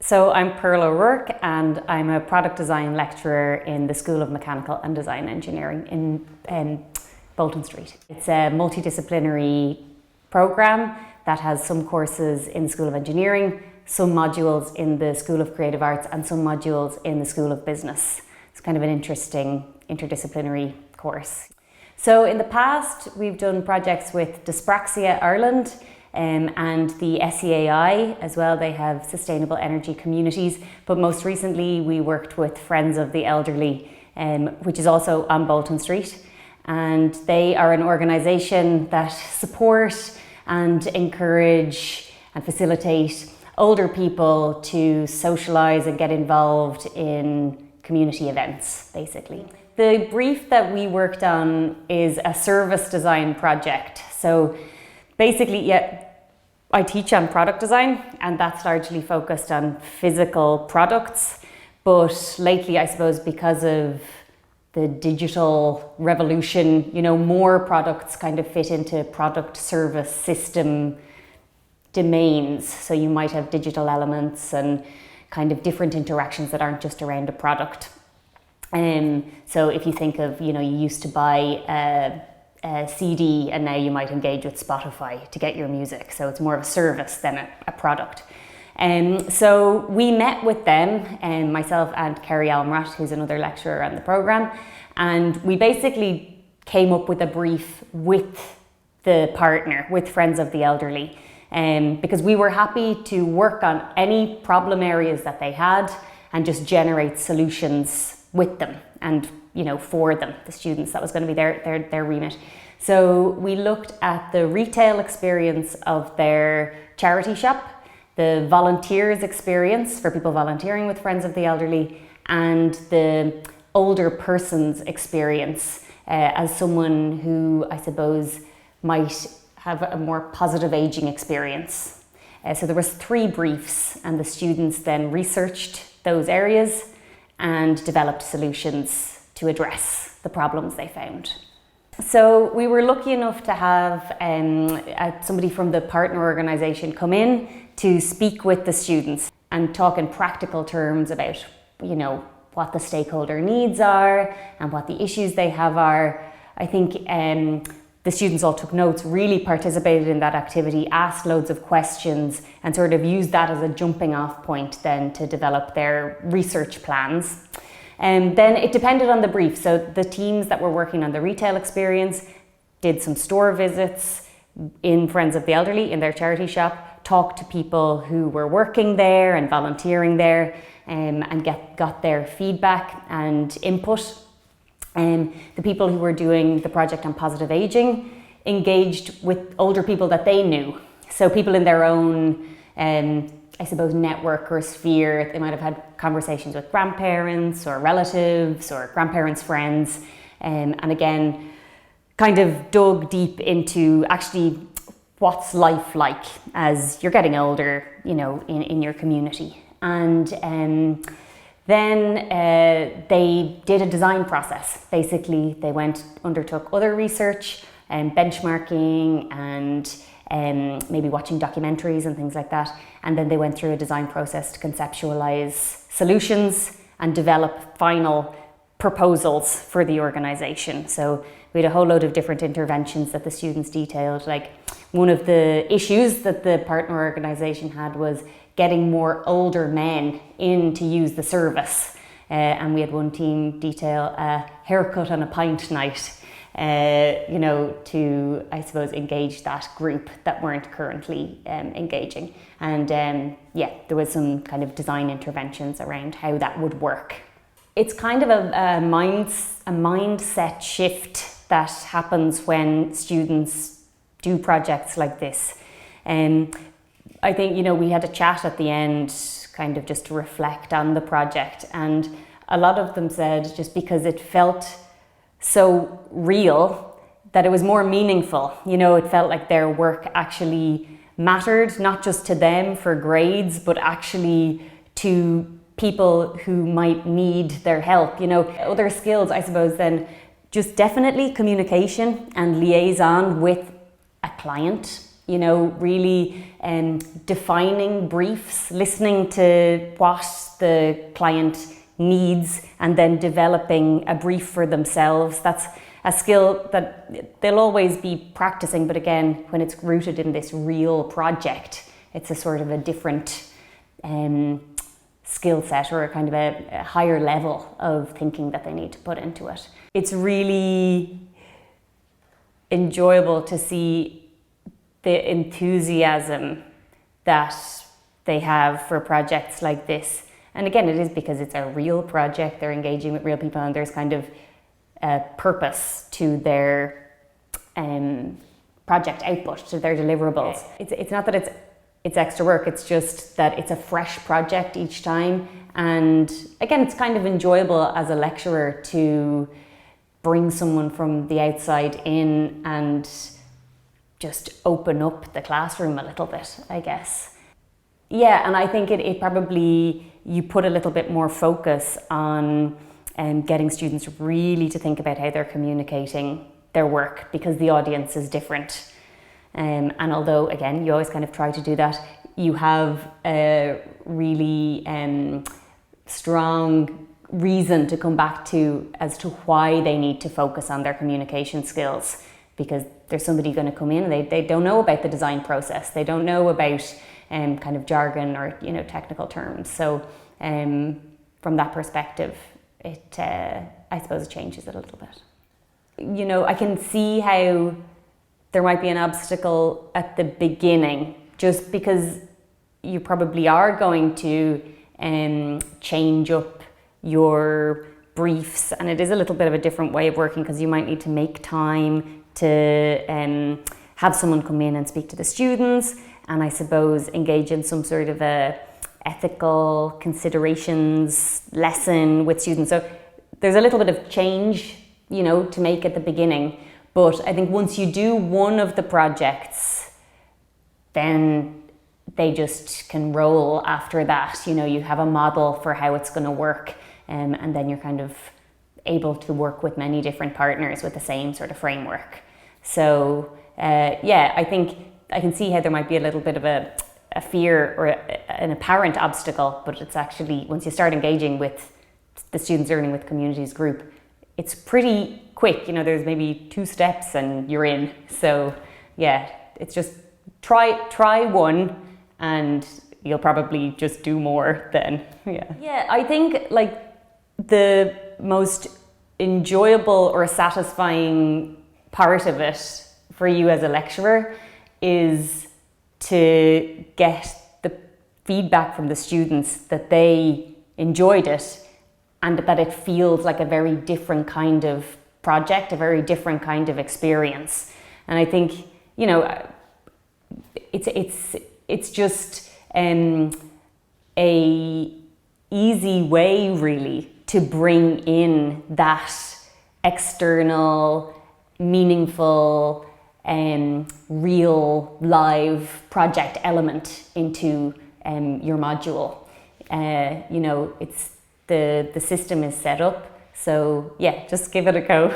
So I'm Pearl O Rourke and I'm a product design lecturer in the School of Mechanical and Design Engineering in Bolton Street. It's a multidisciplinary programme that has some courses in the School of Engineering, some modules in the School of Creative Arts and some modules in the School of Business. It's kind of an interesting interdisciplinary course. So in the past we've done projects with Dyspraxia Ireland and the SEAI as well. They have sustainable energy communities, but most recently we worked with Friends of the Elderly, which is also on Bolton Street, and they are an organisation that support and encourage and facilitate older people to socialise and get involved in community events, basically. The brief that we worked on is a service design project. So basically, I teach on product design, and that's largely focused on physical products. But lately, I suppose, because of the digital revolution, more products kind of fit into product service system domains. So you might have digital elements and kind of different interactions that aren't just around a product. So if you think of, you used to buy a CD and now you might engage with Spotify to get your music. So it's more of a service than a product. So we met with them, myself and Kerry Almrat, who's another lecturer on the programme, and we basically came up with a brief with the partner, with Friends of the Elderly, because we were happy to work on any problem areas that they had and just generate solutions with them and for them, the students. That was going to be their remit. So we looked at the retail experience of their charity shop, the volunteers experience for people volunteering with Friends of the Elderly, and the older person's experience as someone who, I suppose, might have a more positive aging experience. So there was 3 briefs, and the students then researched those areas and developed solutions to address the problems they found. So we were lucky enough to have somebody from the partner organisation come in to speak with the students and talk in practical terms about, what the stakeholder needs are and what the issues they have are. I think the students all took notes, really participated in that activity, asked loads of questions, and sort of used that as a jumping off point then to develop their research plans. And then it depended on the brief. So the teams that were working on the retail experience did some store visits in Friends of the Elderly in their charity shop, talked to people who were working there and volunteering there, and got their feedback and input. The people who were doing the project on positive aging engaged with older people that they knew. So people in their own, I suppose, network or sphere. They might have had conversations with grandparents or relatives or grandparents' friends. And again, kind of dug deep into actually what's life like as you're getting older, in your community. And then they did a design process. Basically, they undertook other research and benchmarking and maybe watching documentaries and things like that. And then they went through a design process to conceptualize solutions and develop final proposals for the organisation. So we had a whole load of different interventions that the students detailed. Like, one of the issues that the partner organisation had was getting more older men in to use the service. And we had one team detail a haircut on a pint night, to, I suppose, engage that group that weren't currently engaging. And there was some kind of design interventions around how that would work. It's kind of a mindset shift that happens when students do projects like this. I think, we had a chat at the end, kind of just to reflect on the project, and a lot of them said just because it felt so real that it was more meaningful. It felt like their work actually mattered, not just to them for grades, but actually to people who might need their help. Other skills, I suppose, then just definitely communication and liaison with a client you know, really defining briefs, listening to what the client needs and then developing a brief for themselves. That's a skill that they'll always be practicing, but again, when it's rooted in this real project, it's a sort of a different skill set, or a kind of a higher level of thinking that they need to put into it. It's really enjoyable to see the enthusiasm that they have for projects like this. And again, it is because it's a real project, they're engaging with real people, and there's kind of a purpose to their project output, to their deliverables. It's not that it's extra work, it's just that it's a fresh project each time. And again, it's kind of enjoyable as a lecturer to bring someone from the outside in and just open up the classroom a little bit, I guess. Yeah, and I think it probably, you put a little bit more focus on getting students really to think about how they're communicating their work, because the audience is different. And although, again, you always kind of try to do that, you have a really strong reason to come back to as to why they need to focus on their communication skills, because there's somebody going to come in and they don't know about the design process, they don't know about kind of jargon or, you know, technical terms. So from that perspective, it I suppose it changes it a little bit. You know, I can see how there might be an obstacle at the beginning, just because you probably are going to change up your briefs, and it is a little bit of a different way of working, because you might need to make time to have someone come in and speak to the students, and I suppose engage in some sort of a ethical considerations lesson with students. So there's a little bit of change, you know, to make at the beginning. But I think once you do one of the projects, then they just can roll after that. You know, you have a model for how it's going to work, and then you're kind of able to work with many different partners with the same sort of framework. So yeah, I think I can see how there might be a little bit of a fear or an apparent obstacle, but it's actually, once you start engaging with the Students Learning with Communities group, it's pretty quick. You know, there's maybe 2 steps and you're in. So yeah, it's just try one and you'll probably just do more then. Yeah, I think like the most enjoyable or satisfying part of it for you as a lecturer is to get the feedback from the students that they enjoyed it, and that it feels like a very different kind of project, a very different kind of experience. And I think, you know, it's just a easy way really to bring in that external, meaningful, real live project element into your module. You know, it's the system is set up, so yeah, just give it a go.